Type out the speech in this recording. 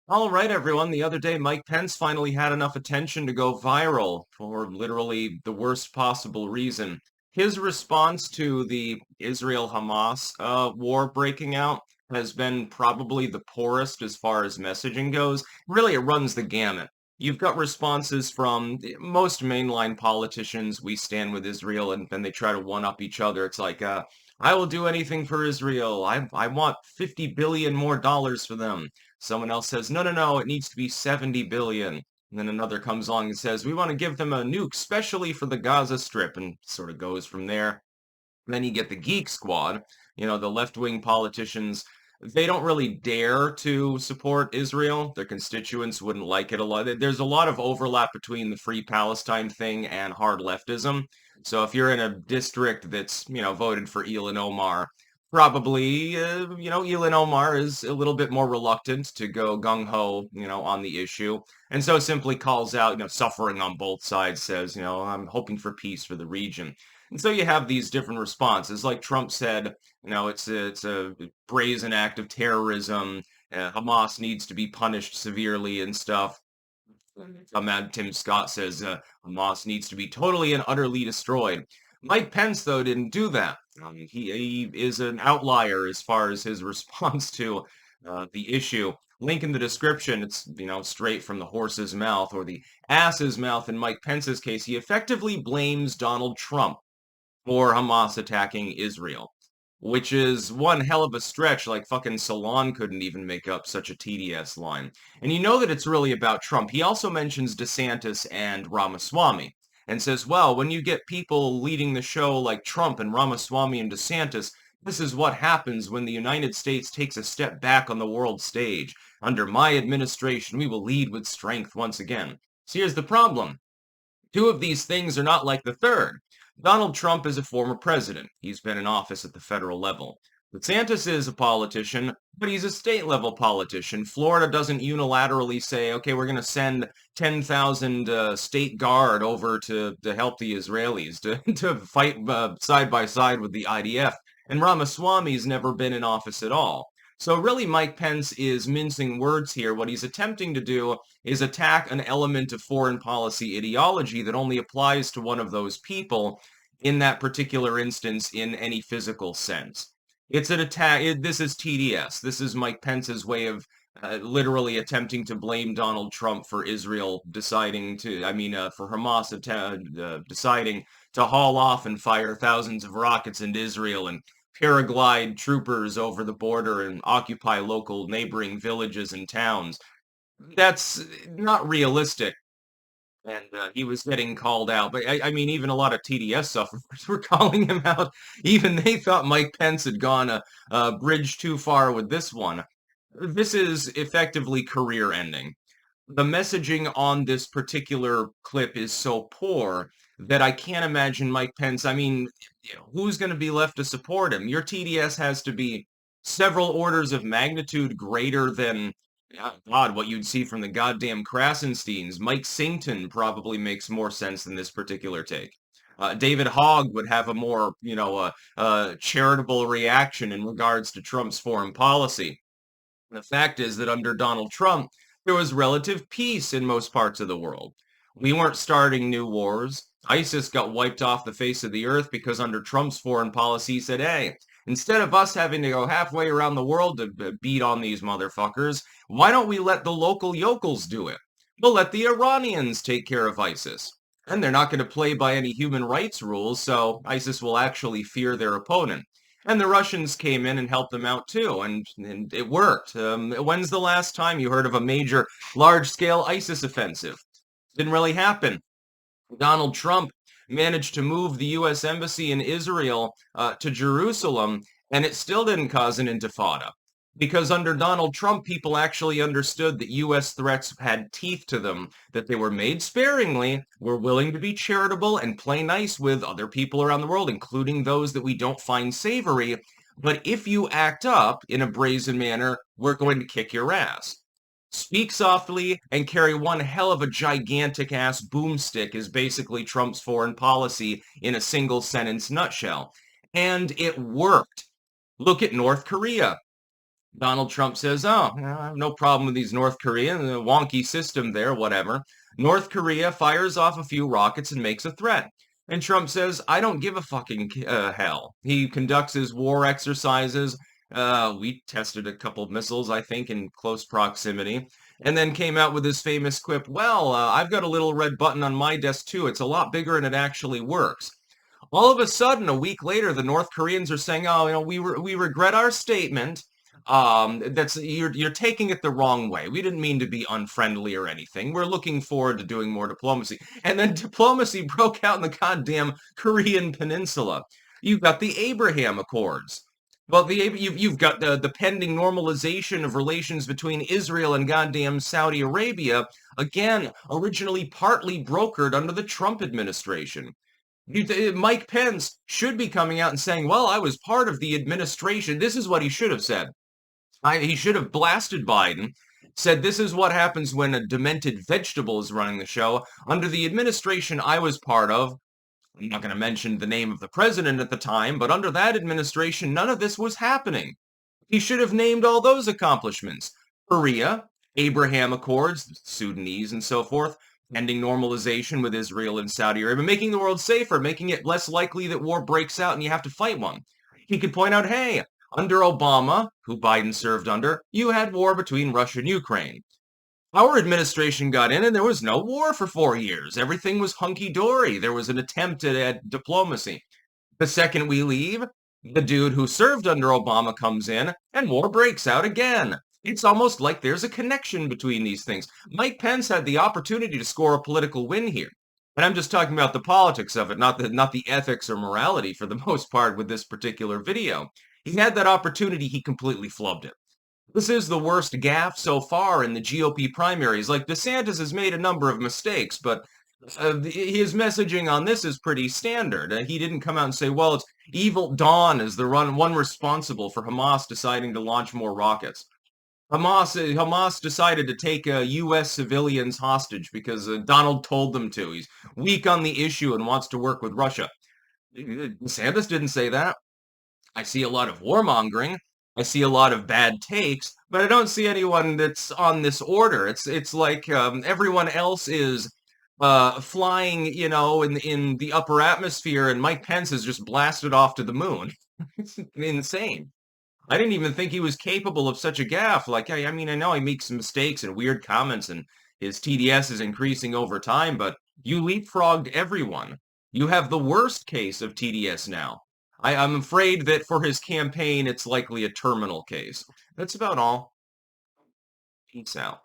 All right, everyone. The other day, Mike Pence finally had enough attention to go viral for literally the worst possible reason. His response to the Israel-Hamas war breaking out has been probably the poorest as far as messaging goes. Really, it runs the gamut. You've got responses from most mainline politicians. We stand with Israel, and then they try to one-up each other. It's like, I will do anything for Israel. I want 50 billion more dollars for them. Someone else says, no, no, no, it needs to be 70 billion. And then another comes along and says, we want to give them a nuke, specially for the Gaza Strip, and sort of goes from there. And then you get the Geek Squad, the left-wing politicians. They don't really dare to support Israel. Their constituents wouldn't like it a lot. There's a lot of overlap between the Free Palestine thing and hard leftism. So if you're in a district that's, voted for Elon Omar, probably, Elon Omar is a little bit more reluctant to go gung-ho, on the issue. And so simply calls out, suffering on both sides, says, I'm hoping for peace for the region. And so you have these different responses. Like Trump said, it's a brazen act of terrorism. Hamas needs to be punished severely and stuff. Mad Tim Scott says Hamas needs to be totally and utterly destroyed. Mike Pence, though, didn't do that. He is an outlier as far as his response to the issue. Link in the description. It's, straight from the horse's mouth or the ass's mouth in Mike Pence's case. He effectively blames Donald Trump for Hamas attacking Israel, which is one hell of a stretch. Like fucking Salon couldn't even make up such a TDS line. And you know that it's really about Trump. He also mentions DeSantis and Ramaswamy and says, well, when you get people leading the show like Trump and Ramaswamy and DeSantis, this is what happens when the United States takes a step back on the world stage. Under my administration, we will lead with strength once again. So here's the problem. Two of these things are not like the third. Donald Trump is a former president. He's been in office at the federal level. DeSantis is a politician, but he's a state-level politician. Florida doesn't unilaterally say, okay, we're going to send 10,000 state guard over to help the Israelis, to fight side by side with the IDF. And Ramaswamy's never been in office at all. So really, Mike Pence is mincing words here. What he's attempting to do is attack an element of foreign policy ideology that only applies to one of those people in that particular instance in any physical sense. It's an attack. This is TDS. This is Mike Pence's way of literally attempting to blame Donald Trump for Israel deciding to, for Hamas deciding to haul off and fire thousands of rockets into Israel and paraglide troopers over the border and occupy local neighboring villages and towns. That's not realistic. And he was getting called out. But even a lot of TDS sufferers were calling him out. Even they thought Mike Pence had gone a bridge too far with this one. This is effectively career ending. The messaging on this particular clip is so poor that I can't imagine Mike Pence. Who's going to be left to support him? Your TDS has to be several orders of magnitude greater than, God, what you'd see from the goddamn Krasensteins. Mike Singleton probably makes more sense than this particular take. David Hogg would have a more, charitable reaction in regards to Trump's foreign policy. The fact is that under Donald Trump, there was relative peace in most parts of the world. We weren't starting new wars. ISIS got wiped off the face of the earth because under Trump's foreign policy, he said, hey, instead of us having to go halfway around the world to beat on these motherfuckers, why don't we let the local yokels do it? We'll let the Iranians take care of ISIS. And they're not going to play by any human rights rules, so ISIS will actually fear their opponent. And the Russians came in and helped them out too, and it worked. When's the last time you heard of a major, large-scale ISIS offensive? Didn't really happen. Donald Trump managed to move the U.S. Embassy in Israel to Jerusalem, and it still didn't cause an intifada. Because under Donald Trump, people actually understood that U.S. threats had teeth to them, that they were made sparingly, were willing to be charitable and play nice with other people around the world, including those that we don't find savory. But if you act up in a brazen manner, we're going to kick your ass. Speak softly and carry one hell of a gigantic-ass boomstick is basically Trump's foreign policy in a single-sentence nutshell. And it worked. Look at North Korea. Donald Trump says, oh, I have no problem with these North Koreans, a wonky system there, whatever. North Korea fires off a few rockets and makes a threat. And Trump says, I don't give a fucking hell. He conducts his war exercises. We tested a couple of missiles, I think, in close proximity. And then came out with his famous quip, well, I've got a little red button on my desk too. It's a lot bigger and it actually works. All of a sudden, a week later, the North Koreans are saying, "Oh, we regret our statement. That's you're taking it the wrong way. We didn't mean to be unfriendly or anything. We're looking forward to doing more diplomacy." And then diplomacy broke out in the goddamn Korean Peninsula. You've got the Abraham Accords. Well, you've got the pending normalization of relations between Israel and goddamn Saudi Arabia, again, originally partly brokered under the Trump administration. Mike Pence should be coming out and saying, well, I was part of the administration. This is what he should have said. He should have blasted Biden, said this is what happens when a demented vegetable is running the show. Under the administration I was part of, I'm not going to mention the name of the president at the time, but under that administration, none of this was happening. He should have named all those accomplishments. Korea, Abraham Accords, Sudanese and so forth, ending normalization with Israel and Saudi Arabia, making the world safer, making it less likely that war breaks out and you have to fight one. He could point out, hey, under Obama, who Biden served under, you had war between Russia and Ukraine. Our administration got in and there was no war for 4 years. Everything was hunky-dory. There was an attempt at diplomacy. The second we leave, the dude who served under Obama comes in and war breaks out again. It's almost like there's a connection between these things. Mike Pence had the opportunity to score a political win here. And I'm just talking about the politics of it, not the ethics or morality for the most part with this particular video. He had that opportunity, he completely flubbed it. This is the worst gaffe so far in the GOP primaries. Like, DeSantis has made a number of mistakes, but his messaging on this is pretty standard. He didn't come out and say, well, it's evil Dawn is the one responsible for Hamas deciding to launch more rockets. Hamas decided to take U.S. civilians hostage because Donald told them to. He's weak on the issue and wants to work with Russia. DeSantis didn't say that. I see a lot of warmongering. I see a lot of bad takes, but I don't see anyone that's on this order. It's like everyone else is flying, in the upper atmosphere, and Mike Pence is just blasted off to the moon. It's insane. I didn't even think he was capable of such a gaffe. Like, I mean, I know he makes some mistakes and weird comments, and his TDS is increasing over time, but you leapfrogged everyone. You have the worst case of TDS now. I'm afraid that for his campaign, it's likely a terminal case. That's about all. Peace out.